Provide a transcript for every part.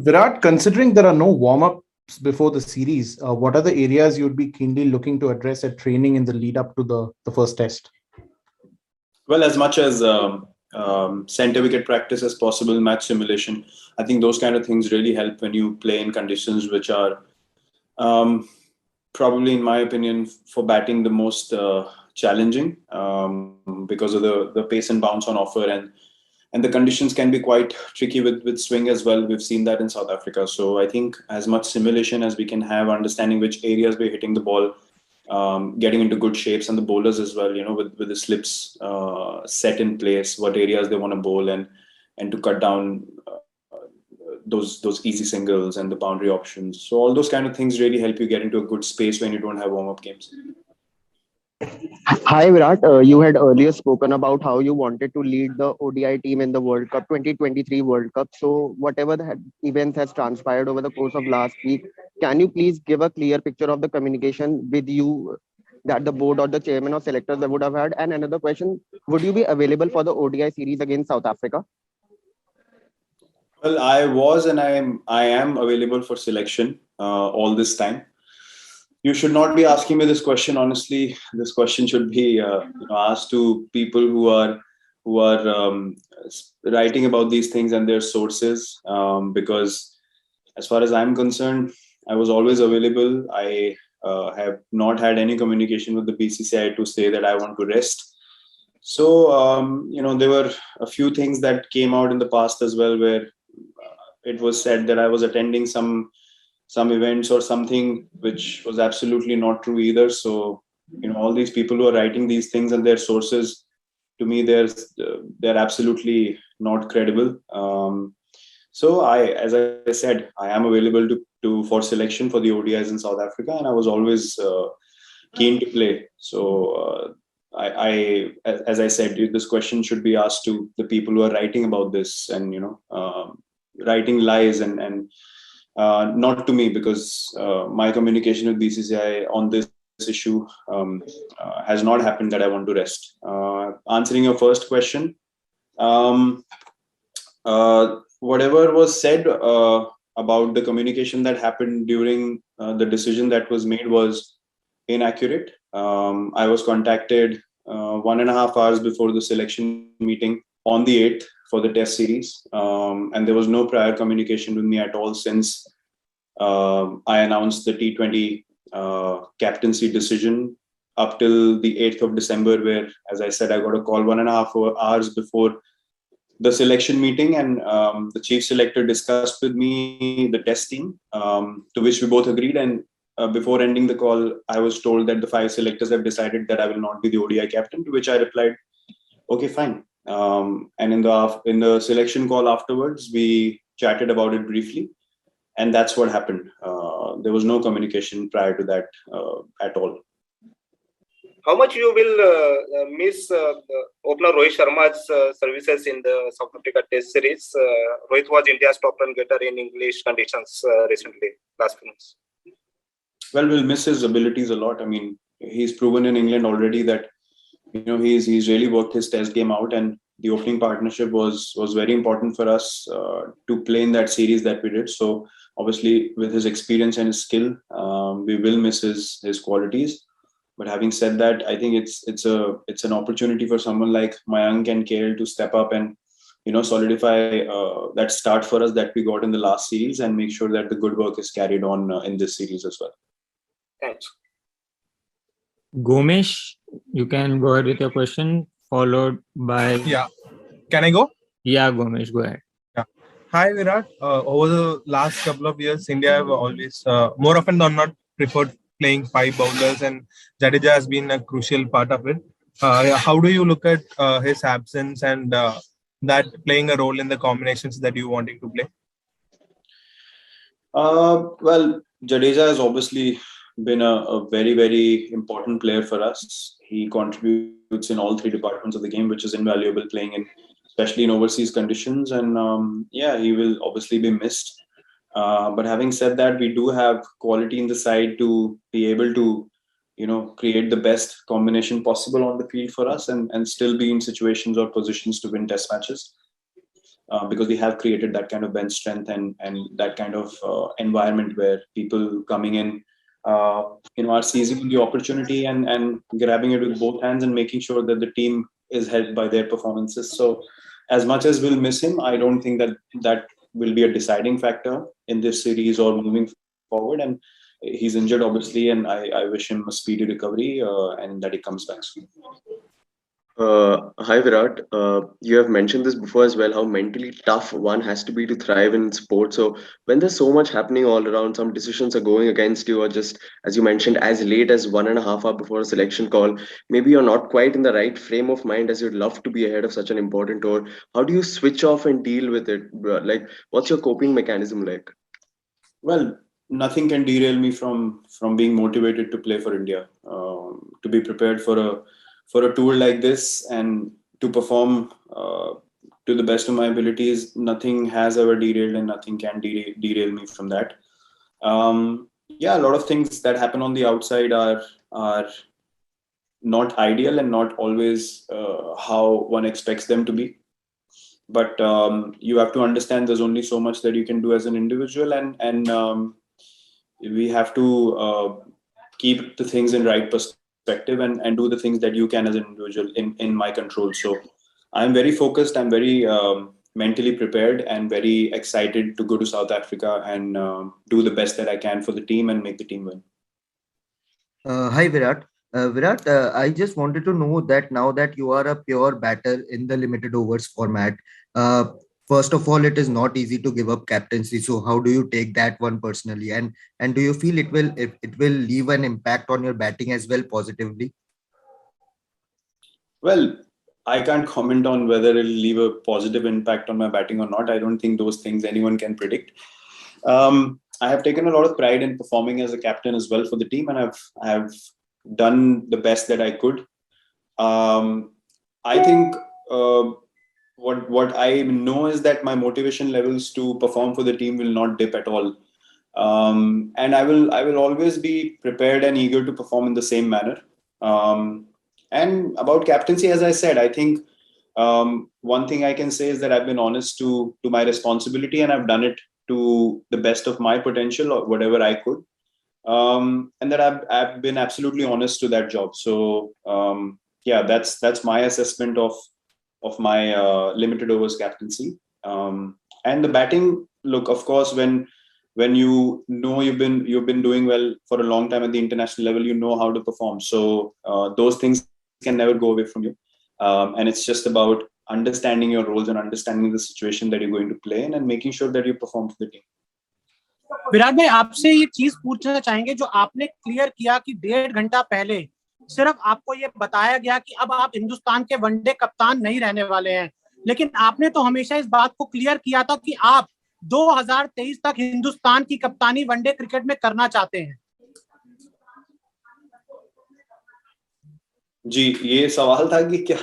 Virat, considering there are no warm-ups before the series, what are the areas you'd be keenly looking to address at training in the lead up to the first test? Well, as much as center wicket practice as possible, match simulation, I think those kind of things really help when you play in conditions which are probably, in my opinion, for batting the most challenging because of the pace and bounce on offer, and the conditions can be quite tricky with swing as well. We've seen that in South Africa. So I think as much simulation as we can have, understanding which areas we're hitting the ball, getting into good shapes, and the bowlers as well, with the slips set in place, what areas they want to bowl, and to cut down those easy singles and the boundary options. So all those kind of things really help you get into a good space when you don't have warm-up games. Hi Virat, you had earlier spoken about how you wanted to lead the ODI team in the World Cup 2023 World Cup. So whatever the events has transpired over the course of last week, can you please give a clear picture of the communication with you that the board or the chairman or selectors that would have had? And another question, would you be available for the ODI series against South Africa? Well, I was and I am available for selection all this time. You should not be asking me this question. Honestly, this question should be asked to people who are writing about these things and their sources. Because as far as I'm concerned, I was always available. I have not had any communication with the BCCI to say that I want to rest. So there were a few things that came out in the past as well, where it was said that I was attending some events or something, which was absolutely not true either. So all these people who are writing these things and their sources, to me, they're absolutely not credible. So as I said, I am available to for selection for the ODIs in South Africa, and I was always keen to play. So as I said, this question should be asked to the people who are writing about this and writing lies and not to me, because my communication with BCCI on this issue has not happened that I want to rest. Answering your first question, whatever was said about the communication that happened during the decision that was made was inaccurate. I was contacted 1.5 hours before the selection meeting on the 8th for the test series, and there was no prior communication with me at all since I announced the T20 captaincy decision up till the 8th of December, where, as I said, I got a call 1.5 hours before the selection meeting, and the chief selector discussed with me the test team, to which we both agreed. And before ending the call, I was told that the 5 selectors have decided that I will not be the ODI captain, to which I replied, okay, fine. And in the selection call afterwards, we chatted about it briefly, and that's what happened. There was no communication prior to that at all. How much you will miss opener Rohit Sharma's services in the South Africa Test Series? Rohit was India's top run getter in English conditions recently, last few months. Well, we'll miss his abilities a lot. I mean, he's proven in England already that he's really worked his Test game out, and the opening partnership was very important for us to play in that series that we did. So obviously, with his experience and his skill, we will miss his qualities. But having said that, I think it's an opportunity for someone like Mayank and KL to step up and solidify that start for us that we got in the last series, and make sure that the good work is carried on in this series as well. Thanks. Gomesh, you can go ahead with your question, followed by... Yeah. Can I go? Yeah, Gomesh, go ahead. Yeah. Hi, Virat. Over the last couple of years, India have always, more often than not, preferred playing 5 bowlers, and Jadeja has been a crucial part of it. How do you look at his absence and that playing a role in the combinations that you wanting to play? Well, Jadeja has obviously been a very, very important player for us. He contributes in all 3 departments of the game, which is invaluable, playing especially in overseas conditions. And he will obviously be missed. But having said that, we do have quality in the side to be able to, create the best combination possible on the field for us, and still be in situations or positions to win test matches. because we have created that kind of bench strength and that kind of environment where people coming in, are seizing the opportunity and grabbing it with both hands and making sure that the team is helped by their performances. So as much as we'll miss him, I don't think that will be a deciding factor in this series or moving forward. And he's injured, obviously, and I wish him a speedy recovery and that he comes back soon. Hi Virat, you have mentioned this before as well, how mentally tough one has to be to thrive in sports. So when there's so much happening all around, some decisions are going against you, or just as you mentioned, as late as 1.5 hours before a selection call, maybe you're not quite in the right frame of mind as you'd love to be ahead of such an important tour. How do you switch off and deal with it, bro? Like, what's your coping mechanism like? Well, nothing can derail me from being motivated to play for India, to be prepared for a tour like this and to perform to the best of my abilities. Nothing has ever derailed and nothing can derail me from that. A lot of things that happen on the outside are not ideal and not always how one expects them to be. But you have to understand there's only so much that you can do as an individual, and we have to keep the things in right perspective and do the things that you can as an individual in my control. So I'm very focused, I'm very mentally prepared and very excited to go to South Africa and do the best that I can for the team and make the team win. Hi Virat. Virat, I just wanted to know that now that you are a pure batter in the limited overs format, first of all, it is not easy to give up captaincy. So how do you take that one personally? And do you feel it will leave an impact on your batting as well positively? Well, I can't comment on whether it'll leave a positive impact on my batting or not. I don't think those things anyone can predict. I have taken a lot of pride in performing as a captain as well for the team, and I have done the best that I could. I think what I know is that my motivation levels to perform for the team will not dip at all, and I will always be prepared and eager to perform in the same manner. And about captaincy, as I said, I think one thing I can say is that I've been honest to my responsibility, and I've done it to the best of my potential or whatever I could. And that I've been absolutely honest to that job. So that's my assessment of my limited overs captaincy. And the batting, look, of course, when you know you've been doing well for a long time at the international level, you know how to perform. So those things can never go away from you. And it's just about understanding your roles and understanding the situation that you're going to play in and making sure that you perform for the team. Virat भाई, आपसे ये चीज पूछना चाहेंगे जो आपने clear किया कि 1.5 घंटा पहले सिर्फ आपको ये बताया गया कि अब आप हिंदुस्तान के वनडे कप्तान नहीं रहने वाले हैं, लेकिन आपने तो हमेशा इस बात को क्लियर किया था कि आप 2023 तक हिंदुस्तान की कप्तानी वनडे क्रिकेट में करना चाहते हैं। जी, ये सवाल था कि क्या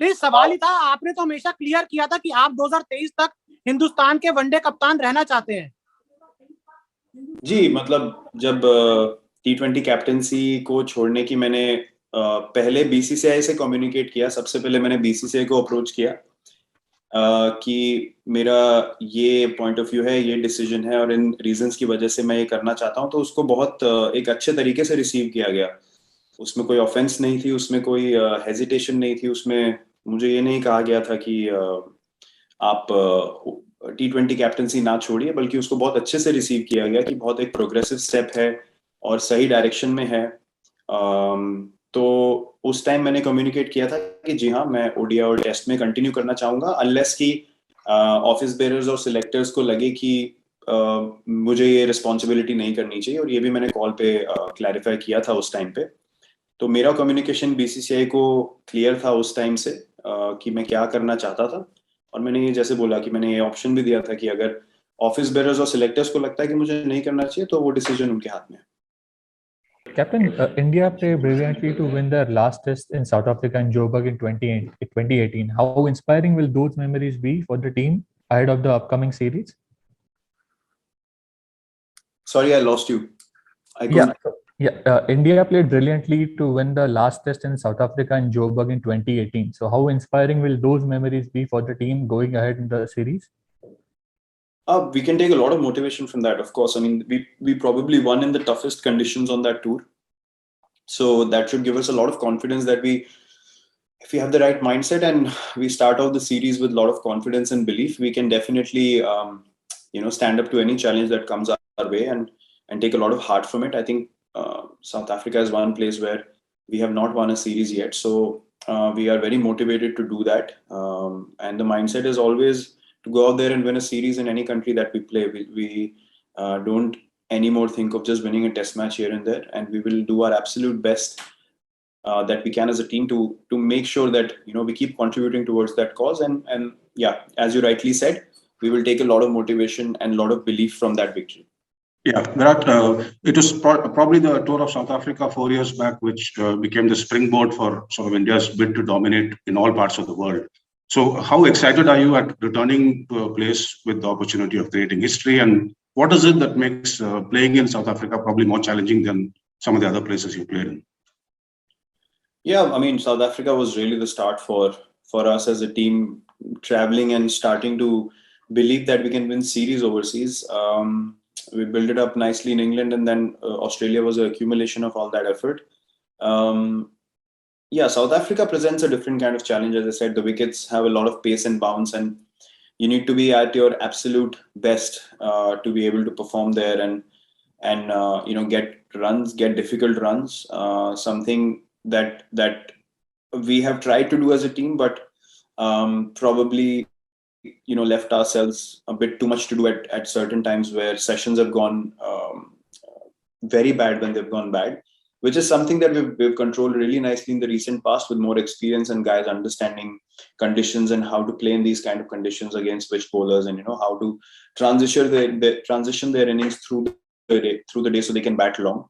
नहीं, सवाल ही था। आपने तो हमेशा क्लियर किया था कि आप 2023 तक हिंदुस्तान के वनडे कप्तान रहना चाहते हैं। जी, मतलब जब T20 कैप्टेंसी को छोड़ने की मैंने पहले BCCI से कम्युनिकेट किया, सबसे पहले मैंने BCCI को अप्रोच किया कि मेरा ये पॉइंट ऑफ व्यू है, ये डिसीजन है और इन रीजंस की वजह से मैं ये करना चाहता हूँ, तो उसको बहुत एक अच्छे तरीके से रिसीव किया गया। उसमें कोई ऑफेंस नहीं थी, उसमें कोई हेजिटेशन नहीं थी, उसमें मुझे ये नहीं कहा गया था कि आप T20 कैप्टेंसी ना छोड़िए, बल्कि उसको बहुत अच्छे से रिसीव किया गया कि बहुत एक प्रोग्रेसिव स्टेप है और सही डायरेक्शन में है। तो उस टाइम मैंने कम्युनिकेट किया था कि जी हाँ, मैं ओडीआई और टेस्ट में कंटिन्यू करना चाहूंगा, अनलेस कि ऑफिस बेयरर्स और सिलेक्टर्स को लगे कि मुझे ये रिस्पॉन्सिबिलिटी नहीं करनी चाहिए, और ये भी मैंने कॉल पे क्लैरिफाई किया था उस टाइम पे। तो मेरा कम्युनिकेशन BCCI को क्लियर था उस टाइम से कि मैं क्या करना चाहता था, और मैंने ये जैसे बोला कि मैंने ये ऑप्शन भी दिया था कि अगर ऑफिस बेयरर्स और सिलेक्टर्स को लगता है कि मुझे नहीं करना चाहिए, तो वो डिसीजन उनके हाथ में है। Captain, India played brilliantly to win their last test in South Africa in Joburg in 2018. How inspiring will those memories be for the team ahead of the upcoming series? Sorry, I lost you. India played brilliantly to win the last test in South Africa in Joburg in 2018. So how inspiring will those memories be for the team going ahead in the series? We can take a lot of motivation from that, of course. I mean, we probably won in the toughest conditions on that tour. So that should give us a lot of confidence that if we have the right mindset and we start off the series with a lot of confidence and belief, we can definitely, stand up to any challenge that comes our way and take a lot of heart from it. I think South Africa is one place where we have not won a series yet. So we are very motivated to do that. And the mindset is always to go out there and win a series in any country that we play. We don't anymore think of just winning a test match here and there, and we will do our absolute best that we can as a team to make sure that we keep contributing towards that cause. And yeah, as you rightly said, we will take a lot of motivation and a lot of belief from that victory. Yeah, Virat, it was probably the tour of South Africa 4 years back, which became the springboard for sort of India's bid to dominate in all parts of the world. So how excited are you at returning to a place with the opportunity of creating history? And what is it that makes playing in South Africa probably more challenging than some of the other places you played in? Yeah, I mean, South Africa was really the start for us as a team, traveling and starting to believe that we can win series overseas. We built it up nicely in England, and then Australia was an accumulation of all that effort. South Africa presents a different kind of challenge. As I said, the wickets have a lot of pace and bounce, and you need to be at your absolute best to be able to perform there and get runs, get difficult runs. Something that we have tried to do as a team, but probably left ourselves a bit too much to do at certain times where sessions have gone very bad when they've gone bad, which is something that we've controlled really nicely in the recent past with more experience and guys understanding conditions and how to play in these kind of conditions against switch bowlers, and how to transition their innings through the day so they can bat long.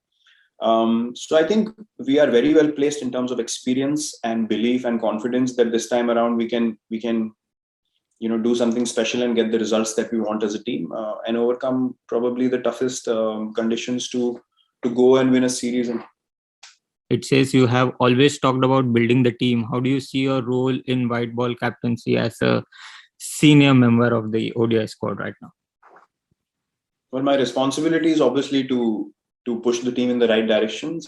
So I think we are very well placed in terms of experience and belief and confidence that this time around we can do something special and get the results that we want as a team and overcome probably the toughest conditions to go and win a series. It says you have always talked about building the team. How do you see your role in white ball captaincy as a senior member of the ODI squad right now? Well, my responsibility is obviously to push the team in the right direction,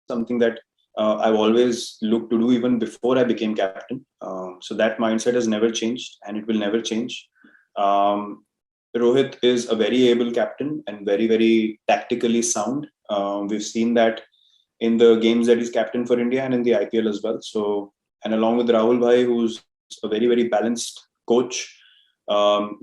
something that I've always looked to do even before I became captain. So that mindset has never changed, and it will never change. Rohit is a very able captain and very, very tactically sound. We've seen that in the games that he's captain for India and in the IPL as well. So, and along with Rahul Bhai, who's a very, very balanced coach,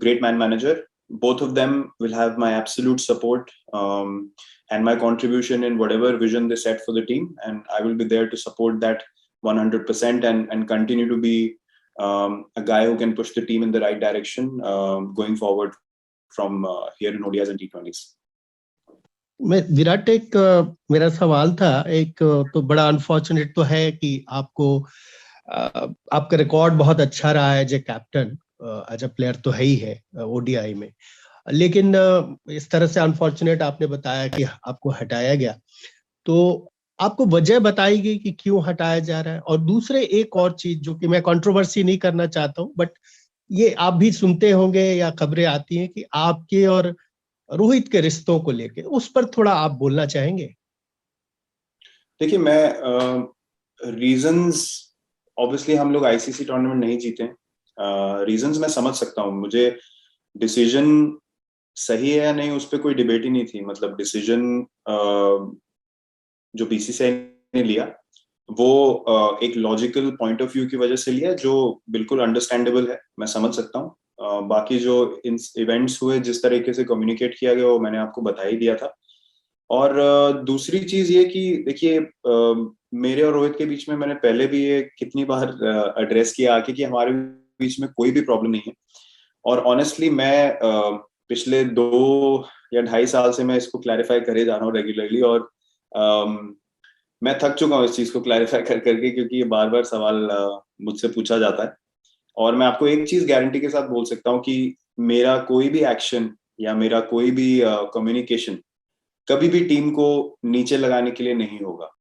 great man manager, both of them will have my absolute support and my contribution in whatever vision they set for the team. And I will be there to support that 100% and continue to be a guy who can push the team in the right direction going forward from here in ODIs and T20s. Virat, एक मेरा सवाल था, एक तो बड़ा unfortunate तो है कि आपका रिकॉर्ड बहुत अच्छा रहा है as a captain, as a player तो है ही है ओडीआई में, लेकिन इस तरह से अनफॉर्चुनेट आपने बताया कि आपको हटाया गया, तो आपको वजह बताई गई कि क्यों हटाया जा रहा है? और दूसरे एक और चीज जो कि मैं कंट्रोवर्सी नहीं करना चाहता हूं, बट ये आप भी सुनते होंगे या खबरें आती हैं कि आपके और रोहित के रिश्तों को लेके, उस पर थोड़ा आप बोलना चाहेंगे? देखिए, मैं रीजंस, ऑब्वियसली हम लोग आईसीसी टूर्नामेंट नहीं जीते, रीजंस मैं समझ सकता हूँ. मुझे डिसीजन सही है या नहीं उस पर कोई डिबेट ही नहीं थी. मतलब डिसीजन जो बीसीसीआई ने लिया वो एक लॉजिकल पॉइंट ऑफ व्यू की वजह से लिया, जो बिल्कुल अंडरस्टैंडेबल है, मैं समझ सकता हूँ. बाकी जो इवेंट्स हुए, जिस तरीके से कम्युनिकेट किया गया, वो मैंने आपको बता ही दिया था. और दूसरी चीज ये कि देखिए, मेरे और रोहित के बीच में मैंने पहले भी ये कितनी बार एड्रेस किया आके कि हमारे बीच में कोई भी प्रॉब्लम नहीं है. और ऑनेस्टली मैं पिछले 2 या 2.5 साल से मैं इसको क्लैरिफाई करे जा रहा हूँ रेगुलरली, और मैं थक चुका हूँ इस चीज को क्लैरिफाई कर करके, क्योंकि ये बार बार सवाल मुझसे पूछा जाता है. और मैं आपको एक चीज गारंटी के साथ बोल सकता हूँ कि मेरा कोई भी एक्शन या मेरा कोई भी कम्युनिकेशन कभी भी टीम को नीचे लगाने के लिए नहीं होगा।